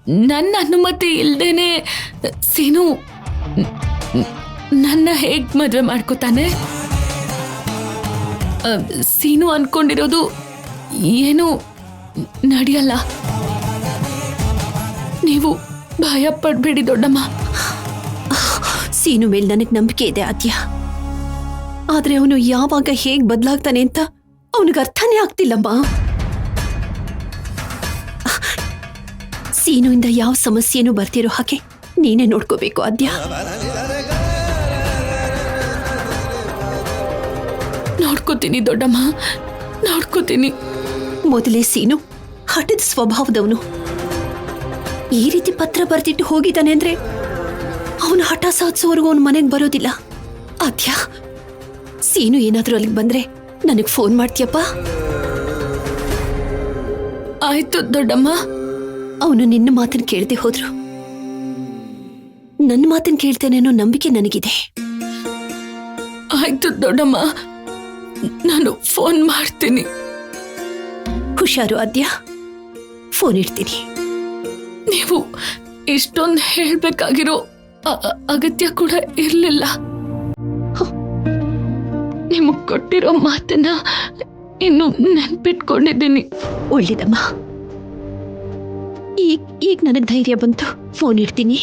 ನನ್ನ ಅನುಮತಿ ಇಲ್ದೇನೆ ಸೀನು ನನ್ನ ಹೇಗ್ ಮದ್ವೆ ಮಾಡ್ಕೋತಾನೆ? ಸೀನು ಅನ್ಕೊಂಡಿರೋದು ಏನು ನಡೆಯಲ್ಲ. ನೀವು ಭಯ ಪಡ್ಬೇಡಿ ದೊಡ್ಡಮ್ಮ. ಸೀನು ಮೇಲೆ ನನಗೆ ನಂಬಿಕೆ ಇದೆ ಆದ್ಯ. ಆದ್ರೆ ಅವನು ಯಾವಾಗ ಹೇಗ್ ಬದಲಾಗ್ತಾನೆ ಅಂತ ಅವನಿಗೆ ಅರ್ಥನೇ ಆಗ್ತಿಲ್ಲಮ್ಮ. ಸೀನುವಿಂದ ಯಾವ ಸಮಸ್ಯೆನೂ ಬರ್ತಿರೋ ಹಾಗೆ ನೀನೇ ನೋಡ್ಕೋಬೇಕು ಆದ್ಯ. ನೋಡ್ಕೋತೀನಿ ದೊಡ್ಡಮ್ಮ, ನೋಡ್ಕೋತೀನಿ. ಮೊದಲೇ ಸೀನು ಹಠದ ಸ್ವಭಾವದವನು. ಈ ರೀತಿ ಪತ್ರ ಬರ್ತಿಟ್ಟು ಹೋಗಿದ್ದಾನೆ ಅಂದ್ರೆ ಅವನು ಹಠ ಸಾಧಿಸೋವರೆಗೂ ಅವನ ಮನೆಗೆ ಬರೋದಿಲ್ಲ. ಆದ್ಯ, ಸೀನು ಏನಾದ್ರೂ ಅಲ್ಲಿಗೆ ಬಂದ್ರೆ ನನಗೆ ಫೋನ್ ಮಾಡ್ತೀಯಪ್ಪ? ಆಯ್ತು ದೊಡ್ಡಮ್ಮ. ಅವನು ನಿನ್ನ ಮಾತನ್ನು ಕೇಳದೆ ಹೋದ್ರು ನನ್ನ ಮಾತನ್ನು ಕೇಳ್ತೇನೆ ಅನ್ನೋ ನಂಬಿಕೆ ನನಗಿದೆ. ಆಯ್ತು ದೊಡ್ಡಮ್ಮ, ನಾನು ಫೋನ್ ಮಾಡ್ತೀನಿ. ಹುಷಾರು ಆದ್ಯ, ಫೋನ್ ಇಡ್ತೀನಿ. ನೀವು ಇಷ್ಟೊಂದು ಹೇಳ್ಬೇಕಾಗಿರೋ ಅಗತ್ಯ ಕೂಡ ಇರ್ಲಿಲ್ಲ. ನಿಮಗ್ ಕೊಟ್ಟಿರೋ ಮಾತನ್ನ ಇನ್ನು ನೆನ್ಪಿಟ್ಕೊಂಡಿದ್ದೀನಿ. ಒಳ್ಳೇದಮ್ಮ. ಈಗ ನನಗೆ ಧೈರ್ಯ ಬಂತು. ಫೋನ್ ಇಡ್ತೀನಿ.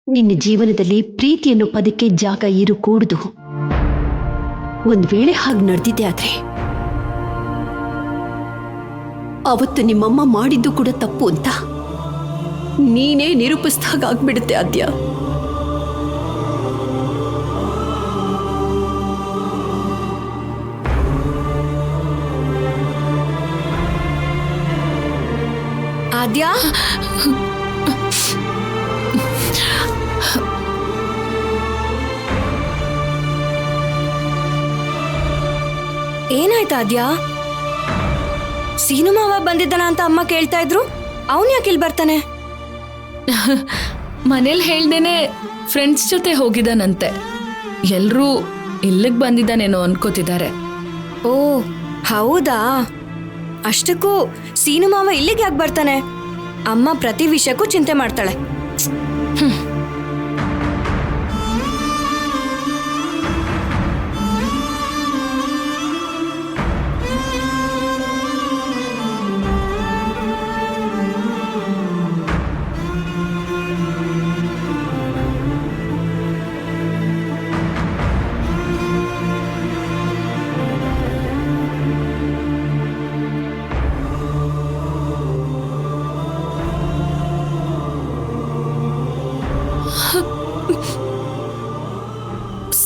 ನಿನ್ನ ಜೀವನದಲ್ಲಿ ಪ್ರೀತಿಯನ್ನು ಪದಕ್ಕೆ ಜಾಗ ಇರಕೂಡದು. ಒಂದ್ ವೇಳೆ ಹಾಗೆ ನಡೆದಿದೆ ಆದ್ರೆ ಅವತ್ತು ನಿಮ್ಮಮ್ಮ ಮಾಡಿದ್ದು ಕೂಡ ತಪ್ಪು ಅಂತ ನೀನೇ ನಿರೂಪಿಸಿದಾಗ ಆಗ್ಬಿಡುತ್ತೆ ಆದ್ಯ. ಆದ್ಯ, ಏನಾಯ್ತು ಆದ್ಯ? ಸೀನು ಮಾವ ಬಂದಿದ್ದಾನ ಅಂತ ಅಮ್ಮ ಕೇಳ್ತಾ ಇದ್ರು. ಅವನ್ ಯಾಕೆ ಇಲ್ಲಿ ಬರ್ತಾನೆ? ಮನೇಲಿ ಹೇಳ್ದೇನೆ ಫ್ರೆಂಡ್ಸ್ ಜೊತೆ ಹೋಗಿದ್ದಾನಂತೆ. ಎಲ್ರೂ ಇಲ್ಲಿಗೆ ಬಂದಿದ್ದಾನೇನೋ ಅನ್ಕೋತಿದ್ದಾರೆ. ಓ ಹೌದಾ? ಅಷ್ಟಕ್ಕೂ ಸೀನು ಮಾವ ಇಲ್ಲಿಗೆ ಯಾಕೆ ಬರ್ತಾನೆ? ಅಮ್ಮ ಪ್ರತಿ ವಿಷಯಕ್ಕೂ ಚಿಂತೆ ಮಾಡ್ತಾಳೆ.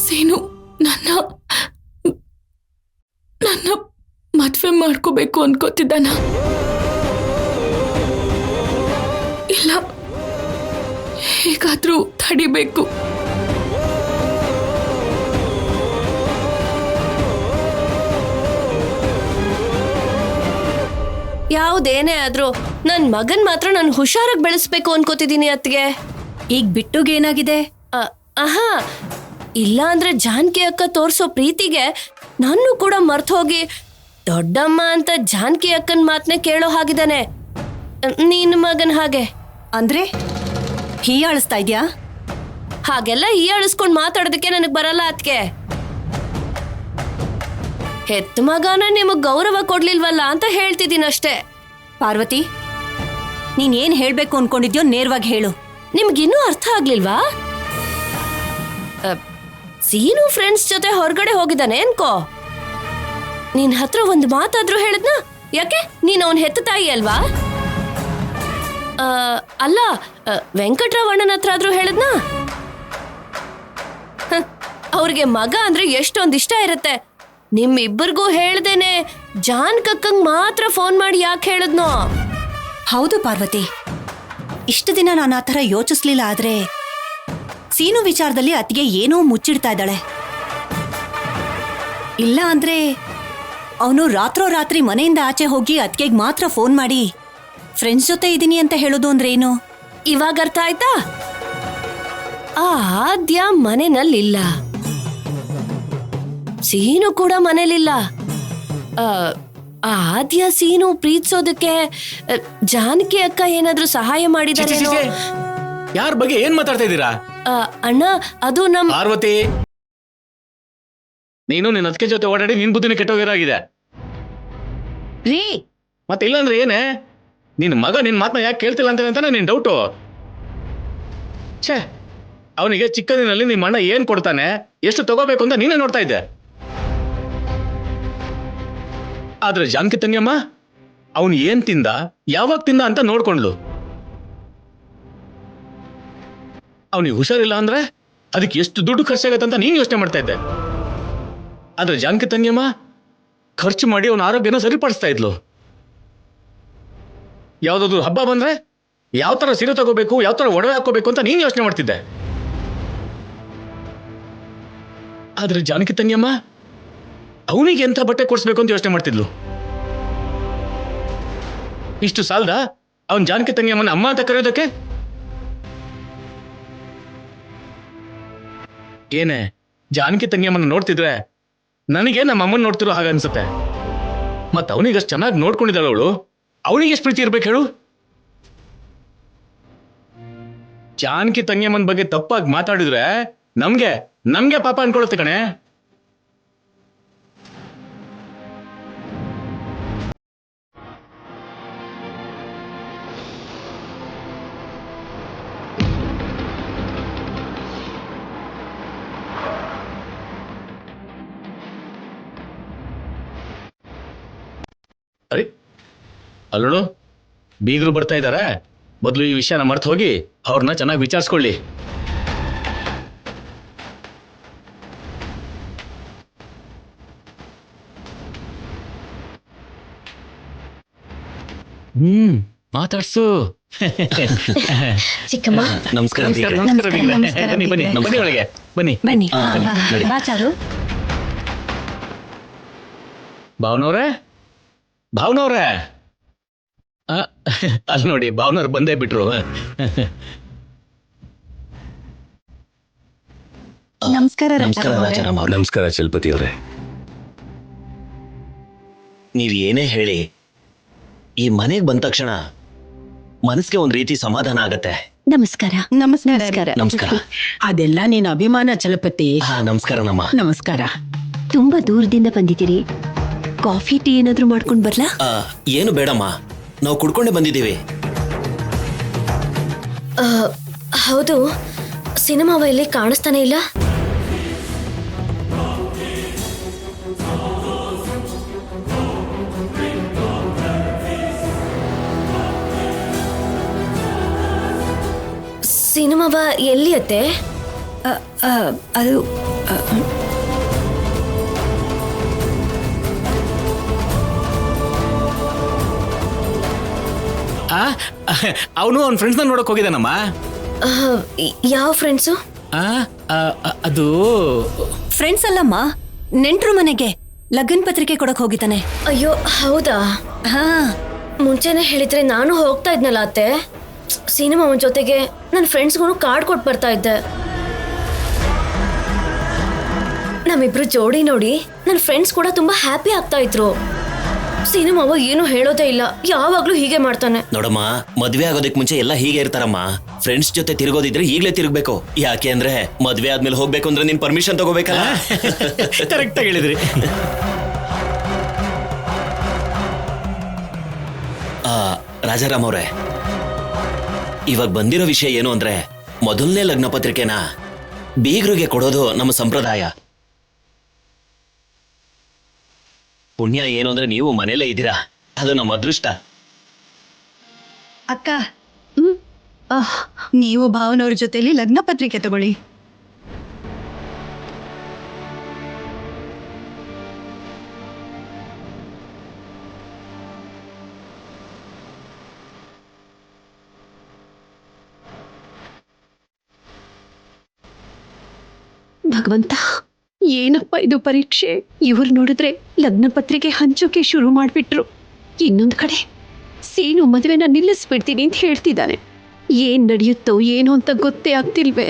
ಸೀನು ನನ್ನ ಮದ್ವೆ ಮಾಡ್ಕೋಬೇಕು ಅನ್ಕೋತಿದ್ದಾನ? ಇಲ್ಲ, ಹೇಗಾದ್ರೂ ತಡಿಬೇಕು. ಯಾವುದೇನೇ ಆದ್ರೂ ನನ್ ಮಗನ್ ಮಾತ್ರ ನಾನು ಹುಷಾರಾಗಿ ಬೆಳೆಸ್ಬೇಕು ಅನ್ಕೋತಿದ್ದೀನಿ ಅತ್ತಿಗೆ. ಈಗ ಬಿಟ್ಟುಗೇನಾಗಿದೆ? ಆಹಾ, ಇಲ್ಲ ಅಂದ್ರೆ ಜಾನಕಿ ಅಕ್ಕ ತೋರ್ಸೋ ಪ್ರೀತಿಗೆ ನಾನು ಕೂಡ ಮರ್ತು ಹೋಗಿ ದೊಡ್ಡಮ್ಮ ಅಂತ ಜಾನಕಿ ಅಕ್ಕನ ಮಾತನ್ನೇ ಕೇಳೋ ಹಾಗಿದ್ದಾನೆ. ನಿನ್ನ ಮಗನ್ ಹಾಗೆ. ಅಂದ್ರೆ ಹೀಯಾಳಿಸ್ತಾ ಇದ್ಯಾ? ಹಾಗೆಲ್ಲ ಹೀಯಾಳಿಸ್ಕೊಂಡು ಮಾತಾಡೋದಕ್ಕೆ ನನಗೆ ಬರಲ್ಲ ಅತ್ಗೆ. ಹೆತ್ತ ಮಗನ ನಿಮಗ್ ಗೌರವ ಕೊಡ್ಲಿಲ್ವಲ್ಲ ಅಂತ ಹೇಳ್ತಿದ್ದೀನಷ್ಟೇ. ಪಾರ್ವತಿ, ನೀನ್ ಏನ್ ಹೇಳ್ಬೇಕು ಅನ್ಕೊಂಡಿದ್ಯೋ ನೇರವಾಗಿ ಹೇಳು. ನಿಮ್ಗಿನ್ನೂ ಅರ್ಥ ಆಗ್ಲಿಲ್ವಾ? ಸೀನು ಫ್ರೆಂಡ್ಸ್ ಜೊತೆ ಹೊರಗಡೆ ಹೋಗಿದ್ದಾನೆ ಅನ್ಕೋ. ನಿನ್ ಹತ್ರ ಒಂದು ಮಾತಾದ್ರೂ ಹೇಳದ್ನಾ? ಯಾಕೆ ನೀನ್ ಅವನ್ ಹೆತ್ತ ತಾಯಿ ಅಲ್ವಾ? ಅಲ್ಲ, ವೆಂಕಟರಮಣನ ಹತ್ರ ಆದ್ರೂ ಹೇಳದ್ನಾ? ಅವ್ರಿಗೆ ಮಗ ಅಂದ್ರೆ ಎಷ್ಟೊಂದ್ ಇಷ್ಟ ಇರತ್ತೆ. ನಿಮ್ಮಿಬ್ಬರಿಗೂ ಹೇಳ್ದೇನೆ ಜಾನ್ ಕಕ್ಕಂಗ್ ಮಾತ್ರ ಫೋನ್ ಮಾಡಿ ಯಾಕೆ ಹೇಳಿದ್ನೋ? ಹೌದು ಪಾರ್ವತಿ, ಇಷ್ಟು ದಿನ ನಾನು ಆ ಥರ ಯೋಚಿಸ್ಲಿಲ್ಲ. ಆದ್ರೆ ಸೀನು ವಿಚಾರದಲ್ಲಿ ಅತ್ತಿಗೆ ಏನೋ ಮುಚ್ಚಿಡ್ತಾ ಇದ್ದಾಳೆ. ಇಲ್ಲ ಅಂದ್ರೆ ಅವನು ರಾತ್ರೋರಾತ್ರಿ ಮನೆಯಿಂದ ಆಚೆ ಹೋಗಿ ಅತ್ತಿಗೆಗೆ ಮಾತ್ರ ಫೋನ್ ಮಾಡಿ ಫ್ರೆಂಡ್ಸ್ ಜೊತೆ ಇದ್ದೀನಿ ಅಂತ ಹೇಳೋದು ಅಂದ್ರೆ ಏನು? ಇವಾಗ ಅರ್ಥ ಆಯ್ತಾ? ಆ ಆದ್ಯ ಮನೆನಲ್ಲಿಲ್ಲ, ಸೀನು ಕೂಡ ಮನೇಲಿಲ್ಲ. ಆ ಆದ್ಯ ಸೀನು ಪ್ರೀತಿಸೋದಕ್ಕೆ ಜಾನಕಿ ಅಕ್ಕ ಏನಾದ್ರೂ ಸಹಾಯ ಮಾಡಿದಾರೆ? ಯಾರ ಬಗ್ಗೆ ಏನ್ ಮಾತಾಡ್ತಾ ಇದ್ದೀರಾ? ಅಣ್ಣ, ಅದು ನಮ್ ಪಾರ್ವತಿ, ನೀನು ನಿನ್ನ ಅದಕ್ಕೆ ಜೊತೆ ಓಡಾಡಿ ನಿನ್ ಬುದ್ಧಿನ ಕೆಟ್ಟೋಗಿರಾಗಿದೆ. ರೀ, ಮತ್ತೆ ಇಲ್ಲಾಂದ್ರೆ ಏನೇ ನಿನ್ ಮಗ ನಿನ್ ಮಾತನ್ನ ಯಾಕೆ ಕೇಳ್ತಿಲ್ಲ ಅಂತಾನೆ ನಿನ್ ಡೌಟು. ಛೇ, ಅವನಿಗೆ ಚಿಕ್ಕದಿನಲ್ಲಿ ನಿಮ್ಮ ಅಣ್ಣ ಏನ್ ಕೊಡ್ತಾನೆ, ಎಷ್ಟು ತಗೋಬೇಕು ಅಂತ ನೀನೇ ನೋಡ್ತಾ ಇದ್ದೆ. ಆದ್ರೆ ಜಾನಕಿ ತಂಗಿಯಮ್ಮ ಅವನು ಏನ್ ತಿಂದ, ಯಾವಾಗ ತಿಂದ ಅಂತ ನೋಡ್ಕೊಂಡ್ಲು. ಅವನಿಗೆ ಹುಷಾರಿಲ್ಲ ಅಂದ್ರೆ ಅದಕ್ಕೆ ಎಷ್ಟು ದುಡ್ಡು ಖರ್ಚಾಗತ್ತೆ ಅಂತ ನೀನು ಯೋಚನೆ ಮಾಡ್ತಾ ಇದ್ದೆ. ಆದ್ರೆ ಜಾನಕಿ ತಂಗಿಯಮ್ಮ ಖರ್ಚು ಮಾಡಿ ಅವನ ಆರೋಗ್ಯನ ಸರಿಪಡಿಸ್ತಾ ಇದ್ಲು. ಯಾವ್ದಾದ್ರು ಹಬ್ಬ ಬಂದ್ರೆ ಯಾವ ತರ ಸೀರೆ ತಗೋಬೇಕು, ಯಾವ ತರ ಒಡವೆ ಹಾಕೋಬೇಕು ಅಂತ ನೀನು ಯೋಚನೆ ಮಾಡ್ತಿದ್ದೆ. ಆದ್ರೆ ಜಾನಕಿ ತಂಗಿಯಮ್ಮ ಅವನಿಗೆ ಎಂಥ ಬಟ್ಟೆ ಕೊಡಿಸ್ಬೇಕು ಅಂತ ಯೋಚನೆ ಮಾಡ್ತಿದ್ಲು. ಇಷ್ಟು ಸಾಲದ ಅವನ್ ಜಾನಕಿ ತಂಗಿಯಮ್ಮನ ಅಮ್ಮ ಅಂತ ಕರೆಯೋದಕ್ಕೆ? ಏನೇ, ಜಾನಕಿ ತಂಗಿಯಮ್ಮನ ನೋಡ್ತಿದ್ರೆ ನನಗೆ ನಮ್ಮ ಅಮ್ಮನ ನೋಡ್ತಿರೋ ಹಾಗ ಅನ್ಸುತ್ತೆ. ಮತ್ತ ಅವನಿಗಷ್ಟು ಚೆನ್ನಾಗಿ ನೋಡ್ಕೊಂಡಿದ್ದಾಳ ಅವಳು, ಅವನಿಗೆ ಎಷ್ಟು ಪ್ರೀತಿ ಇರ್ಬೇಕು ಹೇಳು? ಜಾನಕಿ ತಂಗಿಯಮ್ಮನ ಬಗ್ಗೆ ತಪ್ಪಾಗಿ ಮಾತಾಡಿದ್ರೆ ನಮ್ಗೆ ಪಾಪ ಅನ್ಕೊಳುತ್ತೆ ಕಣೆ. ಅರೆ ಅಲ್ಲೋಡು, ಬೀಗರು ಬರ್ತಾ ಇದ್ದಾರೆ. ಮೊದಲು ಈ ವಿಷಯನ ಮರ್ತು ಹೋಗಿ ಅವ್ರನ್ನ ಚೆನ್ನಾಗಿ ವಿಚಾರಿಸ್ಕೊಳ್ಳಿ. ಮಾತಾಡ್ಸು. ಚಿಕ್ಕಮ್ಮ, ನಮಸ್ಕಾರ. ಬನ್ನಿ ಬನ್ನಿ ಬನ್ನಿ, ಒಳಗೆ ಬನ್ನಿ. ಬನ್ನಿ. ನಡಿ. ಭಾವನವ್ರೆ ಅಲ್ಲಿ ನೋಡಿ, ಭಾವನವ್ರು ಬಂದೇ ಬಿಟ್ರು. ನಮಸ್ಕಾರ ಚಲಪತಿ ಅವರೇ. ನೀವ್ ಏನೇ ಹೇಳಿ, ಈ ಮನೆಗೆ ಬಂದ ತಕ್ಷಣ ಮನಸ್ಸಿಗೆ ಒಂದ್ ರೀತಿ ಸಮಾಧಾನ ಆಗತ್ತೆ. ನಮಸ್ಕಾರ. ನಮಸ್ಕಾರ. ಅದೆಲ್ಲ ನೀನ್ ಅಭಿಮಾನ ಚಲಪತಿ. ಹಾ, ನಮಸ್ಕಾರ ನಮ್ಮ. ನಮಸ್ಕಾರ. ತುಂಬಾ ದೂರದಿಂದ ಬಂದಿದ್ದೀರಿ, ಕಾಫಿ ಟೀ ಏನಾದ್ರೂ ಮಾಡ್ಕೊಂಡ್ ಬರ್ಲಾ? ಏನು ಬೇಡಮ್ಮ, ನಾವು ಕುಡ್ಕೊಂಡೇ ಬಂದಿದ್ದೀವಿ. ಹೌದು, ಸಿನಿಮಾವ ಇಲ್ಲಿ ಕಾಣಿಸ್ತಾನೆ ಇಲ್ಲ. ಸಿನಿಮಾವ ಎಲ್ಲಿ ಅತ್ತೆ? ಅದು ಅವನು ಅವ್ನ ಫ್ರೆಂಡ್ಸ್ನ ನೋಡಕ್ ಹೋಗಿದ್ದಾನಮ್ಮ. ಯಾವ ಫ್ರೆಂಡ್ಸು? ಅದು ಫ್ರೆಂಡ್ಸ್ ಅಲ್ಲಮ್ಮ, ನೆಂಟ್ರು ಮನೆಗೆ ಲಗ್ನ ಪತ್ರಿಕೆ ಕೊಡಕ್ ಹೋಗಿದ್ದಾನೆ. ಅಯ್ಯೋ ಹೌದಾ? ಹಾ, ಮುಂಚೆನೆ ಹೇಳಿದ್ರೆ ನಾನು ಹೋಗ್ತಾ ಇದ್ನಲ್ಲ ಅತ್ತೆ. ಸಿನಿಮಾ ಅವನ ಜೊತೆಗೆ ನನ್ನ ಫ್ರೆಂಡ್ಸ್ಗೂ ಕಾರ್ಡ್ ಕೊಟ್ಟು ಬರ್ತಾ ಇದ್ದೆ. ನಮ್ಮಿಬ್ರು ಜೋಡಿ ನೋಡಿ ನನ್ನ ಫ್ರೆಂಡ್ಸ್ ಕೂಡ ತುಂಬಾ ಹ್ಯಾಪಿ ಆಗ್ತಾ ಇದ್ರು. ಸಿನಿಮಾವ ಏನು ಹೇಳೋದೇ ಇಲ್ಲ, ಯಾವಾಗ್ಲೂ ಹೀಗೆ ಮಾಡ್ತಾನೆ. ನೋಡಮ್ಮ, ಮದ್ವೆ ಆಗೋದಕ್ ಮುಂಚೆ ಎಲ್ಲ ಹೀಗೆ ಇರ್ತಾರಮ್ಮ. ಫ್ರೆಂಡ್ಸ್ ಜೊತೆ ತಿರುಗೋದಿದ್ರೆ ಈಗ್ಲೇ ತಿರುಗ್ಬೇಕು. ಯಾಕೆ ಅಂದ್ರೆ ಮದ್ವೆ ಆದ್ಮೇಲೆ ಹೋಗ್ಬೇಕು ಅಂದ್ರೆ ನೀನ್ ಪರ್ಮಿಷನ್ ತಗೋಬೇಕಲ್ಲ. ಕರೆಕ್ಟ್ ಆಗಿ ಹೇಳಿದ್ರಿ. ರಾಜಾರಾಮ್ ಅವರೇ, ಇವಾಗ ಬಂದಿರೋ ವಿಷಯ ಏನು ಅಂದ್ರೆ ಮೊದಲನೇ ಲಗ್ನ ಪತ್ರಿಕೆನ ಬೀಗರಿಗೆ ಕೊಡೋದು ನಮ್ಮ ಸಂಪ್ರದಾಯ. ಪುಣ್ಯ ಏನು ಅಂದ್ರೆ ನೀವು ಮನೇಲೇ ಇದ್ದೀರಾ, ಅದು ನಮ್ಮ ಅದೃಷ್ಟ. ಅಕ್ಕ ನೀವು ಭಾವನವ್ರ ಜೊತೆಲಿ ಲಗ್ನ ಪತ್ರಿಕೆ ತಗೊಳ್ಳಿ. ಭಗವಂತ, ಏನಪ್ಪ ಇದು ಪರೀಕ್ಷೆ. ಇವ್ರು ನೋಡಿದ್ರೆ ಲಗ್ನ ಪತ್ರಿಕೆ ಹಂಚೋಕೆ ಶುರು ಮಾಡ್ಬಿಟ್ರು. ಇನ್ನೊಂದು ಕಡೆ ಸೀನು ಮದುವೆನ ನಿಲ್ಲಿಸ್ಬಿಡ್ತೀನಿ ಅಂತ ಹೇಳ್ತಿದ್ದಾನೆ. ಏನ್ ನಡೆಯುತ್ತೋ ಏನೋ ಅಂತ ಗೊತ್ತೇ ಆಗ್ತಿಲ್ವೇ.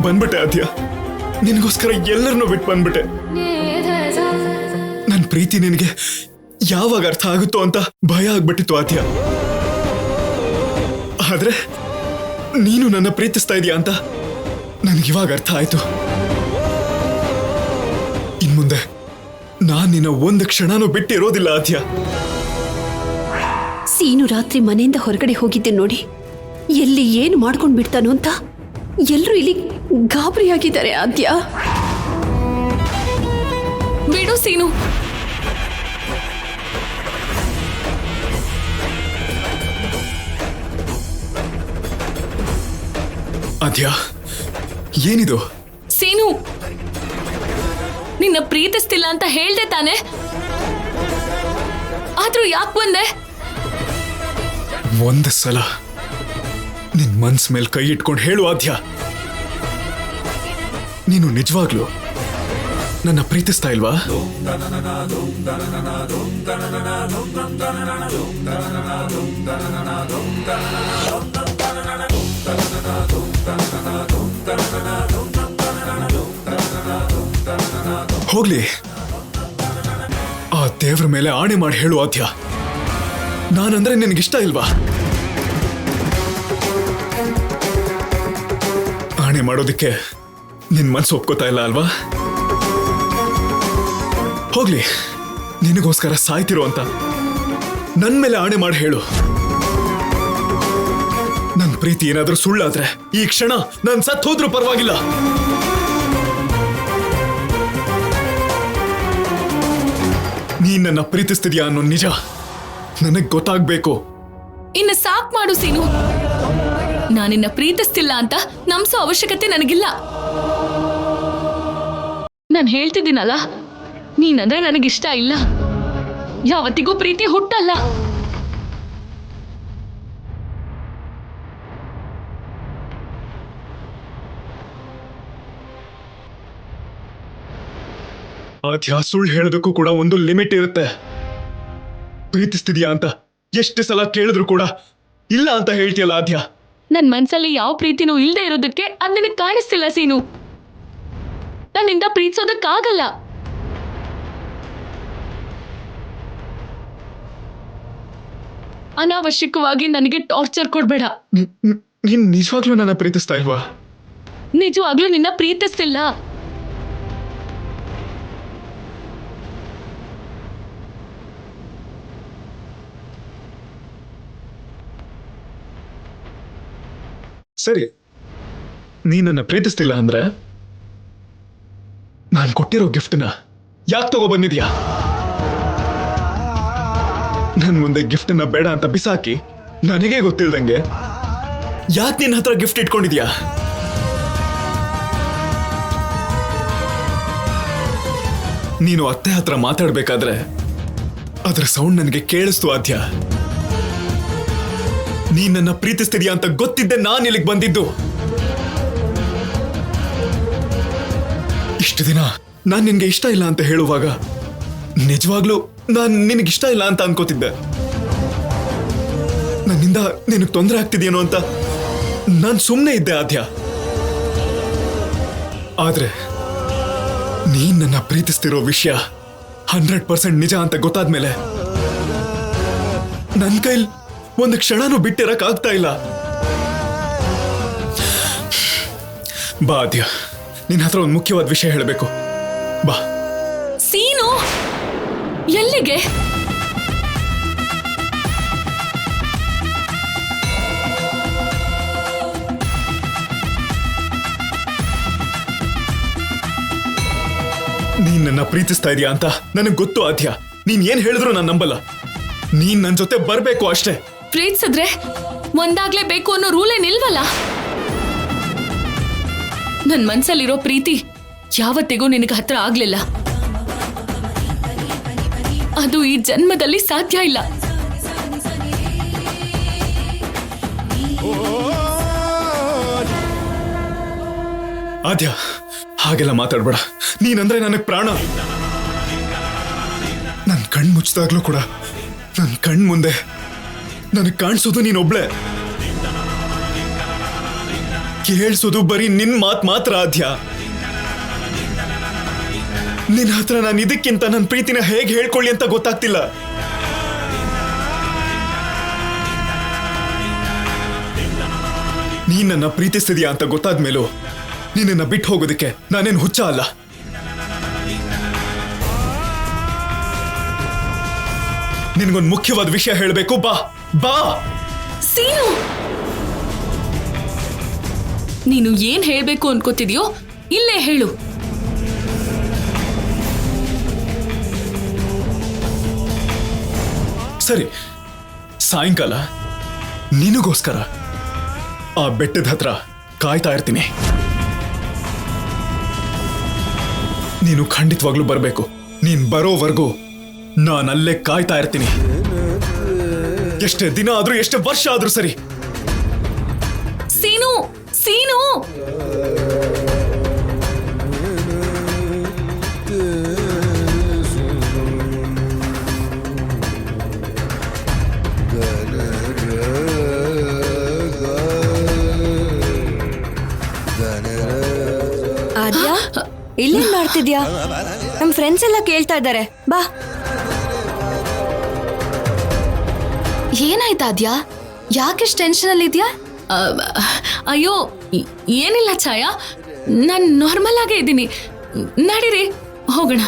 ಬಂದ್ಬಿಟ್ಟೆ ಆದ್ಯ, ನಿನಗೋಸ್ಕರ ಎಲ್ಲರನ್ನೂ ಬಿಟ್ಟು ಬಂದ್ಬಿಟ್ಟೆ. ನನ್ನ ಪ್ರೀತಿ ನಿನಗೆ ಯಾವಾಗ ಅರ್ಥ ಆಗುತ್ತೋ ಅಂತ ಭಯ ಆಗ್ಬಿಟ್ಟಿತ್ತು ಆದ್ಯ. ಆದ್ರೆ ನೀನು ನನ್ನ ಪ್ರೀತಿಸ್ತಾ ಇದೀಯ ಅಂತ ನನಗಿವಾಗ ಅರ್ಥ ಆಯ್ತು. ಇನ್ಮುಂದೆ ನಾನ್ ನಿನ್ನ ಒಂದು ಕ್ಷಣನೂ ಬಿಟ್ಟಿರೋದಿಲ್ಲ ಆದ್ಯ. ಸೀನು ರಾತ್ರಿ ಮನೆಯಿಂದ ಹೊರಗಡೆ ಹೋಗಿದ್ದೆ ನೋಡಿ, ಎಲ್ಲಿ ಏನು ಮಾಡ್ಕೊಂಡ್ ಬಿಡ್ತಾನೋ ಅಂತ ಎಲ್ಲರೂ ಇಲ್ಲಿ ಗಾಬರಿಯಾಗಿದ್ದಾರೆ ಆದ್ಯ. ಬಿಡು ಸೀನು. ಆದ್ಯ, ಏನಿದು? ಸೀನು, ನಿನ್ನ ಪ್ರೀತಿಸ್ತಿಲ್ಲ ಅಂತ ಹೇಳ್ದೆ ತಾನೆ? ಆದ್ರೂ ಯಾಕೆ ಬಂದೆ? ಒಂದು ಸಲ ನಿನ್ ಮನ್ಸ್ ಮೇಲೆ ಕೈ ಇಟ್ಕೊಂಡು ಹೇಳು ಆದ್ಯ, ನೀನು ನಿಜವಾಗ್ಲು ನನ್ನ ಪ್ರೀತಿಸ್ತಾ ಇಲ್ವಾ? ಹೋಗ್ಲಿ, ಆ ದೇವ್ರ ಮೇಲೆ ಆಣೆ ಮಾಡಿ ಹೇಳು ಆದ್ಯ, ನಾನಂದ್ರೆ ನಿನಗಿಷ್ಟ ಇಲ್ವಾ? ಆಣೆ ಮಾಡೋದಿಕ್ಕೆ ನಿನ್ ಮನ್ಸು ಒಪ್ಕೋತಾ ಇಲ್ಲ ಅಲ್ವಾ? ಹೋಗ್ಲಿ, ನಿನಗೋಸ್ಕರ ಸಾಯ್ತಿರೋ ಅಂತ ನನ್ ಮೇಲೆ ಆಣೆ ಮಾಡಿ ಹೇಳು. ನನ್ ಪ್ರೀತಿ ಏನಾದ್ರೂ ಸುಳ್ಳಾದ್ರೆ ಈ ಕ್ಷಣ ನಾನ್ ಸತ್ ಹೋದ್ರೂ ಪರವಾಗಿಲ್ಲ. ನೀನ್ ನನ್ನ ಪ್ರೀತಿಸ್ತಿದ್ಯಾ ಅನ್ನೋ ನಿಜ ನನಗ್ ಗೊತ್ತಾಗ್ಬೇಕು. ಇನ್ನು ಸಾಕ್ ಮಾಡು ಸೀನು. ನಾನಿನ್ನ ಪ್ರೀತಿಸ್ತಿಲ್ಲ ಅಂತ ನಂಬಿಸೋ ಅವಶ್ಯಕತೆ ನನಗಿಲ್ಲ. ನಾನು ಹೇಳ್ತಿದ್ದೀನಲ್ಲ, ನೀನಂದ್ರೆ ನನಗಿಷ್ಟ ಇಲ್ಲ. ಯಾವತ್ತಿಗೂ ಪ್ರೀತಿ ಹುಟ್ಟಲ್ಲ. ಆದ್ಯ, ಸುಳ್ಳು ಹೇಳೋದಕ್ಕೂ ಕೂಡ ಒಂದು ಲಿಮಿಟ್ ಇರುತ್ತೆ. ಪ್ರೀತಿಸ್ತಿದ್ಯಾ ಅಂತ ಎಷ್ಟು ಸಲ ಕೇಳಿದ್ರು ಕೂಡ ಇಲ್ಲ ಅಂತ ಹೇಳ್ತೀಯಲ್ಲ ಆದ್ಯ. ನನ್ ಮನ್ಸಲ್ಲಿ ಯಾವ ಪ್ರೀತಿನೂ ಇಲ್ಲದೆ ಇರೋದಕ್ಕೆ ಅದ್ ನಿನಗೆ ಕಾಣಿಸ್ತಿಲ್ಲ ಸೀನು. ನನ್ನಿಂದ ಪ್ರೀತಿಸೋದಕ್ಕಾಗಲ್ಲ. ಅನಾವಶ್ಯಕವಾಗಿ ನನಗೆ ಟಾರ್ಚರ್ ಕೊಡ್ಬೇಡ. ನೀನ್ ನಿಜವಾಗ್ಲೂ ನನ್ನ ಪ್ರೀತಿಸ್ತಾ ಇಲ್ವಾ? ನಿಜವಾಗ್ಲೂ ನಿನ್ನ ಪ್ರೀತಿಸ್ತಿಲ್ಲ. ಸರಿ, ನೀ ನನ್ನ ಪ್ರೀತಿಸ್ತಿಲ್ಲ ಅಂದ್ರೆ ನಾನು ಕೊಟ್ಟಿರೋ ಗಿಫ್ಟ್ನ ಯಾಕೆ ತಗೊಬಂದಿದ್ಯಾ? ನನ್ ಮುಂದೆ ಗಿಫ್ಟ್ನ ಬೇಡ ಅಂತ ಬಿಸಾಕಿ ನನಗೆ ಗೊತ್ತಿಲ್ದಂಗೆ ಯಾಕೆ ನಿನ್ನ ಹತ್ರ ಗಿಫ್ಟ್ ಇಟ್ಕೊಂಡಿದ್ಯಾ? ನೀನು ಅತ್ತೆ ಹತ್ರ ಮಾತಾಡ್ಬೇಕಾದ್ರೆ ಅದರ ಸೌಂಡ್ ನನಗೆ ಕೇಳಿಸ್ತು ಆದ್ಯ. ನೀನ್ ನನ್ನ ಪ್ರೀತಿಸ್ತಿದ್ಯಾ ಅಂತ ಗೊತ್ತಿದ್ದೆ ನಾನು ಇಲ್ಲಿಗೆ ಬಂದಿದ್ದು. ಇಷ್ಟು ದಿನ ನಾನ್ ನಿನ್ಗೆ ಇಷ್ಟ ಇಲ್ಲ ಅಂತ ಹೇಳುವಾಗ ನಿಜವಾಗ್ಲೂ ನಾನ್ ನಿನಗಿಷ್ಟ ಇಲ್ಲ ಅಂತ ಅನ್ಕೋತಿದ್ದೆ. ನನ್ನಿಂದ ನಿನಗೆ ತೊಂದರೆ ಆಗ್ತಿದ್ಯೇನೋ ಅಂತ ನಾನ್ ಸುಮ್ಮನೆ ಇದ್ದೆ ಆದ್ಯ. ಆದ್ರೆ ನೀನ್ ನನ್ನ ಪ್ರೀತಿಸ್ತಿರೋ ವಿಷಯ 100% ನಿಜ ಅಂತ ಗೊತ್ತಾದ್ಮೇಲೆ ನನ್ನ ಕೈಲಿ ಒಂದು ಕ್ಷಣನೂ ಬಿಟ್ಟಿರಕ್ ಆಗ್ತಾ ಇಲ್ಲ. ಬಾ ಆದ್ಯ, ನಿನ್ನ ಹತ್ರ ಒಂದು ಮುಖ್ಯವಾದ ವಿಷಯ ಹೇಳಬೇಕು. ಬಾ. ಸೀನು, ಎಲ್ಲಿಗೆ? ನೀನ್ ನನ್ನ ಪ್ರೀತಿಸ್ತಾ ಇದೀಯಾ ಅಂತ ನನಗೆ ಗೊತ್ತು ಆದ್ಯ. ನೀನ್ ಏನ್ ಹೇಳಿದ್ರು ನಾನು ನಂಬಲ್ಲ. ನೀನ್ ನನ್ನ ಜೊತೆ ಬರ್ಬೇಕು ಅಷ್ಟೇ. ಪ್ರೀತಿಸಿದ್ರೆ ಒಂದಾಗ್ಲೇಬೇಕು ಅನ್ನೋ ರೂಲ್ ಏನಿಲ್ವಲ್ಲ. ನನ್ ಮನ್ಸಲ್ಲಿರೋ ಪ್ರೀತಿ ಯಾವತ್ತಿಗೂ ನಿನಗೆ ಹತ್ರ ಆಗ್ಲಿಲ್ಲ. ಅದು ಈ ಜನ್ಮದಲ್ಲಿ ಸಾಧ್ಯ ಇಲ್ಲ. ಆದ್ಯ, ಹಾಗೆಲ್ಲ ಮಾತಾಡ್ಬೇಡ. ನೀನಂದ್ರೆ ನನಗ್ ಪ್ರಾಣ. ನನ್ ಕಣ್ ಮುಚ್ಚಿದಾಗ್ಲೂ ಕೂಡ ನನ್ ಕಣ್ ಮುಂದೆ ನನಗ್ ಕಾಣಿಸೋದು ನೀನೊಬ್ಳೆ. ಕೇಳಿಸೋದು ಬರೀ ನಿನ್ ಮಾತ್ ಮಾತ್ರ ಆದ್ಯ. ನಿನ್ ಹತ್ರ ನಾನು ಇದಕ್ಕಿಂತ ನನ್ನ ಪ್ರೀತಿನ ಹೇಗೆ ಹೇಳ್ಕೊಳ್ಳಿ ಅಂತ ಗೊತ್ತಾಗ್ತಿಲ್ಲ. ನೀನ್ ನನ್ನ ಪ್ರೀತಿಸ್ತಿದ್ಯಾ ಅಂತ ಗೊತ್ತಾದ್ಮೇಲೂ ನೀನನ್ನ ಬಿಟ್ಟು ಹೋಗೋದಕ್ಕೆ ನಾನೇನು ಹುಚ್ಚ ಅಲ್ಲ. ನಿನ್ಗೊಂದು ಮುಖ್ಯವಾದ ವಿಷಯ ಹೇಳಬೇಕು. ಬಾ ಬಾ. ಸೀನು, ನೀನು ಏನ್ ಹೇಳ್ಬೇಕು ಅನ್ಕೋತಿದ್ಯೋ ಇಲ್ಲೇ ಹೇಳು. ಸರಿ, ಸಾಯಂಕಾಲ ನಿನಗೋಸ್ಕರ ಆ ಬೆಟ್ಟದ ಹತ್ರ ಕಾಯ್ತಾ ಇರ್ತೀನಿ. ನೀನು ಖಂಡಿತವಾಗ್ಲೂ ಬರಬೇಕು. ನೀನ್ ಬರೋವರೆಗೂ ನಾನಲ್ಲೇ ಕಾಯ್ತಾ ಇರ್ತೀನಿ. ಎಷ್ಟೇ ದಿನ ಆದ್ರೂ ಎಷ್ಟೇ ವರ್ಷ ಆದ್ರೂ ಸರಿ. ಸೀನು ಸೀನು ಆದ್ಯಾ ಇಲ್ಲೇನ್ ಮಾಡ್ತಿದ್ಯಾ? ನಮ್ ಫ್ರೆಂಡ್ಸ್ ಎಲ್ಲ ಕೇಳ್ತಾ ಇದ್ದಾರೆ, ಬಾ. ಏನಾಯ್ತಾದ್ಯಾ? ಯಾಕೆಷ್ಟು ಟೆನ್ಷನ್ ಅಲ್ಲಿ ಇದ್ಯಾ? ಅಯ್ಯೋ ಏನಿಲ್ಲ ಛಾಯಾ, ನಾನು ನಾರ್ಮಲ್ ಆಗೇ ಇದ್ದೀನಿ. ನಡೀರಿ ಹೋಗೋಣ.